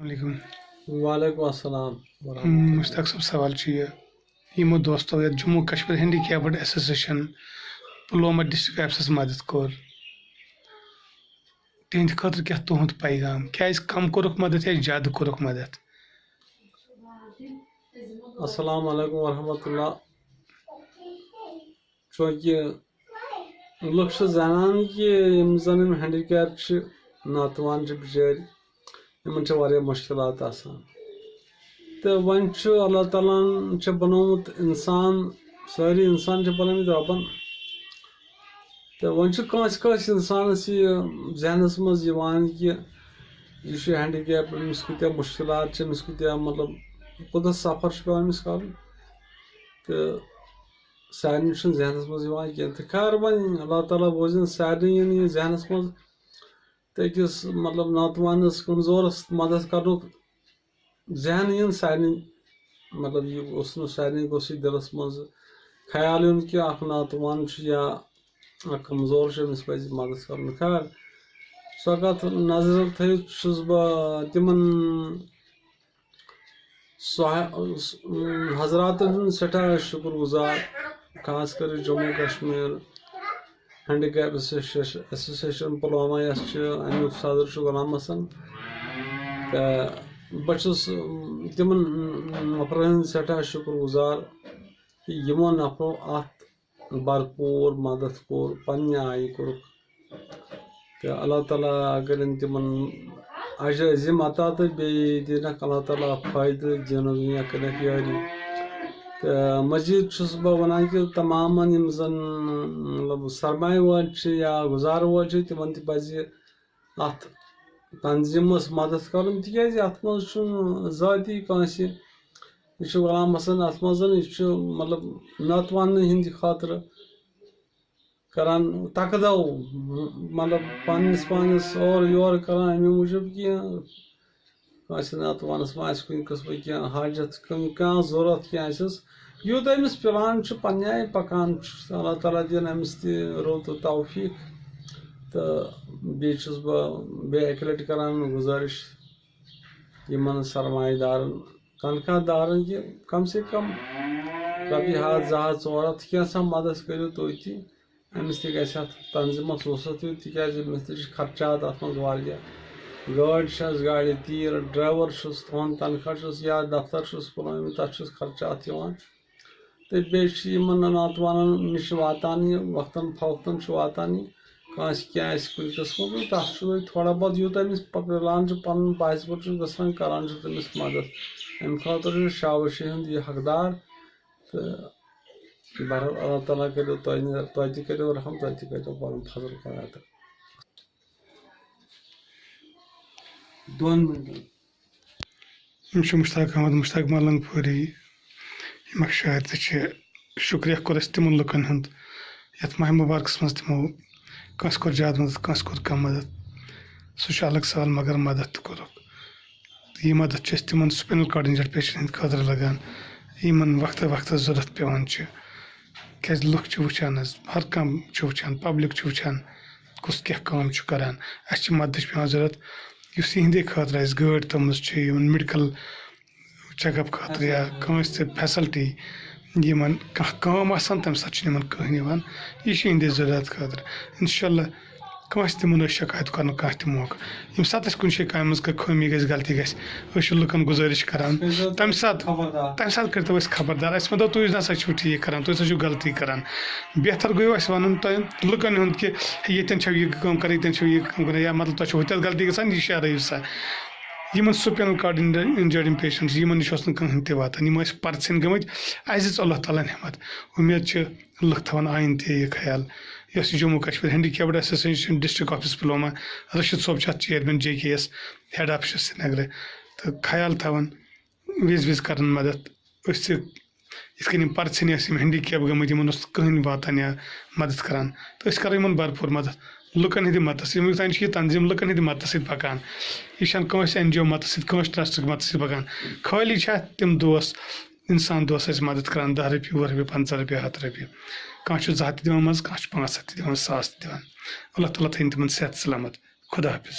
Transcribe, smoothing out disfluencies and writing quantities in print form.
علیکم وعلیکم السلام ورحمۃ مشتاق صاحب سوال یمو دوستو یت Jammu Kashmir handicapped association Pulwama district offices مدد کور تہند خاطر کیا تہند پیغام کیا کم کورک مدد یا زیادہ کورک مدد؟ السلام علیکم ورحمۃ اللہ. چونکہ لُکھ چھِ زانان کہ یِم زن یِم ہینڈیکیپ چھِ ناتوان چھِ بِچٲرۍ یِمن چھِ واریاہ مُشکِلات آسان تہٕ وۄنۍ چھُ اللہ تعالیٰ ہن چھُ بنومُت اِنسان سٲری اِنسان چھِ بنٲومٕتۍ رۄبن تہٕ وۄنۍ چھُ کٲنٛسہِ کٲنٛسہِ اِنسانس یہِ ذہنس منٛز یِوان کہِ یہِ چھُ ہینڈیکیپ أمِس کۭتیاہ مُشکِلات چھِ أمِس کۭتیاہ مطلب کوٗتاہ سفر چھُ پیٚوان أمِس کَرُن تہٕ سارنٕے چھُنہٕ ذہنس منٛز یِوان کینٛہہ تہٕ خیر وۄنۍ اللہ تعالیٰ بوزِن سارنٕے یِن یہِ ذہنس منٛز تہٕ أکِس مطلب ناتوانس کمزورس مدد کرنُک ذہن یِن سارنٕے مطلب یہِ اوس نہٕ سارنٕے گوٚژھ یہِ دِلس منٛز خیال یُن کہِ اکھ ناتوان چھُ یا اکھ کمزور چھُ أمِس پزِ مدد کرُن. خیر سۄ کتھ نظرِ تھٲیِتھ چھُس بہٕ تِمن حضراتن ہُنٛد سٮ۪ٹھاہ شُکر گُزار خاص کر جموں کشمیر ہینڈیکیپ ایسوسیشن پلوامہ یۄس چھِ امیُک صدر چھُ غلام حسن تہٕ بہٕ چھُس تِمن نفرن ہٕنٛدۍ سٮ۪ٹھاہ شُکر گُزار کہِ یِمو نفرو اتھ بھرپوٗر مدد کوٚر پننہِ آیہِ کوٚرُکھ تہٕ اللہ تعالیٰ کٔرِن تِمن اجر عظیٖم عطا تہٕ بیٚیہِ دِنکھ اللہ تعالیٰ فٲیدٕ دیٖنہٕ دُنیا کٔرنکھ یٲری. تہٕ مزیٖد چھُس بہٕ ونان کہِ تمامن یِم زن مطلب سرمایہِ وٲلۍ چھِ یا گُزارٕ وٲلۍ چھِ تِمن تہِ پزِ اتھ تنظیٖمس مدد کرُن تِکیٛازِ اتھ منٛز چھُنہٕ ذٲتی کٲنٛسہِ یہِ چھُ غلام حسن اتھ منٛز یہِ چھُ مطلب ناتوانن ہٕنٛدِ خٲطرٕ کران تقدو مطلب پننس پانس اورٕ یورٕ کران امہِ موٗجوٗب کہِ کٲنٛسہِ ناتوانس ما آسہِ کُنہِ قٕسمٕچ کینٛہہ حاجت کانٛہہ ضروٗرت کینٛہہ آسٮ۪س یوٗتاہ أمِس پِلان چھُ پننہِ آیہِ پکان چھُ اللہ تعالیٰ دِیِن أمِس تہِ رُت توفیٖق تہٕ بیٚیہِ چھُس بہٕ بیٚیہِ اکہِ لٹہِ کران گُزٲرِش یِمن سرمایہِ دارن تنخواہ دارن کہِ کم سے کم رۄپیہِ 100 200 400 کینٛژھا مدد کٔرِو تُہۍ تہِ أمِس تہِ گژھِ اتھ تنظیٖمس وُصعت یُن تِکیٛازِ أمِس تہِ چھِ خرچات اتھ منٛز واریاہ گٲڑۍ چھس گاڑِ تیٖل ڈرایور چھُس تُہُنٛد تنخواہ چھُس یا دفتر چھُس پُلوامہِ تتھ چھُس خرچات یِوان تہٕ بیٚیہِ چھِ یِمن ناتوانن نِش واتان یہِ وقتن فوقتن چھُ واتان یہِ کٲنٛسہِ کینٛہہ آسہِ کُنہِ قٕسمُک تتھ چھُ تھوڑا بہت یوٗتاہ أمِس پِلان چھُ پنُن پاسِبٕل چھُ گژھان کران چھُ تٔمِس مدد امہِ خٲطرٕ چھُ شابٲشی ہُنٛد یہِ حقدار تہٕ بہرحال اللہ تعالیٰ کٔرِو تۄہہِ تہِ کٔرِو رحم تۄہہِ تہِ کٔرِو پنُن فضل قناعت. 2 مِنٹن یِم چھِ مشتاق احمد مشتاق ملنگ پوٗری یِمک شاعر تہِ چھِ شُکریہ کوٚر اَسہِ تِمن لُکن ہُنٛد یتھ ماہِ مُبارکس منٛز تِمو کٲنٛسہِ کوٚر زیادٕ مدد کٲنٛسہِ کوٚر کم مدد سُہ چھُ الگ سوال مگر مدد تہِ کوٚرُکھ تہٕ یہِ مدد چھِ أسۍ تِمن سپِنل کاڈ اِنجڈ پیشنٹ ہٕنٛدِ خٲطرٕ لگان یِمن وقتہٕ وقتہٕ ضوٚرتھ پیٚوان چھِ کیٛازِ لُکھ چھِ وٕچھان حظ ہر کانٛہہ چھُ وٕچھان پبلِک چھُ وٕچھان کُس کیٛاہ کٲم چھُ کران اَسہِ چھِ مددٕچ پیٚوان ضوٚرتھ یُس یِہنٛدے خٲطرٕ اَسہِ گٲڑۍ تھٲومٕژ چھِ یِمن میڈِکل چیک اپ خٲطرٕ یا کٲنٛسہِ تہِ فیسلٹی یِمن کانٛہہ کٲم آسان تمہِ ساتہٕ چھِنہٕ یِمن کٕہٕنۍ یِوان یہِ چھِ یِہنٛدے ضروٗرت خٲطرٕ انشاء اللہ کٲنٛسہِ تہِ مہٕ شکایت کرنُک کانٛہہ تہِ موقعہٕ ییٚمہِ ساتہٕ اَسہِ کُنہِ جایہِ کامہِ منٛز کانٛہہ خٲمی گژھِ غلطی گژھِ أسۍ چھِ لُکن گُزٲرِش کران تمہِ ساتہٕ کٔرتو أسۍ خبردار اَسہِ مہ دَپو تُہۍ نسا چھِو ٹھیٖک کران تُہۍ ہسا چھِو غلطی کران بہتر گوٚو اَسہِ وَنُن تۄہہِ لُکن ہُنٛد کہِ ییٚتٮ۪ن چھو یہِ کٲم کَرٕنۍ ییٚتٮ۪ن چھو یہِ کٲم کَرٕنۍ یا مطلب تۄہہِ چھو ہُتٮ۪تھ غلطی گژھان یہِ شہرٲیِو سا یِمن سپِنل کاڈ اِنجٲرڈ یِم پیشنٹ چھِ یِمن نِش اوس نہٕ کٕہٕنۍ تہِ واتان یِم ٲسۍ پرژھٕنۍ گٔمٕتۍ اَسہِ دِژ اللہ تعالیٰ ہن ہٮ۪مت اُمید چھِ لُکھ تھاوان آیندٕ تہِ یہِ خیال یۄس یہِ Jammu Kashmir handicapped association district office Pulwama Rashid صٲب چھِ اتھ چیرمین JKS ہیڈ آفس چھُ سرینگرٕ تہٕ خیال تھاوان وِزِ وِزِ کران مدد أسۍ تہِ یِتھ کٔنۍ یِم پرژھٕنۍ ٲسۍ یِم ہینڈیکیپ گٔمٕتۍ یِمن اوس نہٕ کٕہٕنۍ واتان یا مدد کران تہٕ أسۍ کرو یِمن بھرپوٗر مدد لُکن ہٕنٛدِ مدتہٕ سۭتۍ وٕنیُک تانۍ چھِ یہِ تنظیٖم لُکن ہٕنٛدِ مدتہٕ سۭتۍ پکان یہِ چھنہٕ کٲنٛسہِ NGO مدتہٕ سۭتۍ کٲنٛسہِ ٹرسٹٕکۍ مدتہٕ سۭتۍ پکان خٲلی چھِ اتھ تِم دوس انسان دوس اَسہِ مدد کران 10 رۄپیہِ 20 رۄپیہِ 50 رۄپیہِ 100 رۄپیہِ کانٛہہ چھُ 200 تہِ دِوان منٛزٕ کانٛہہ چھُ 500 تہِ دِوان 1000 تہِ دِوان اللہ تعالیٰ تھٲیِن تِمن صحت سلامت خدا حافظ.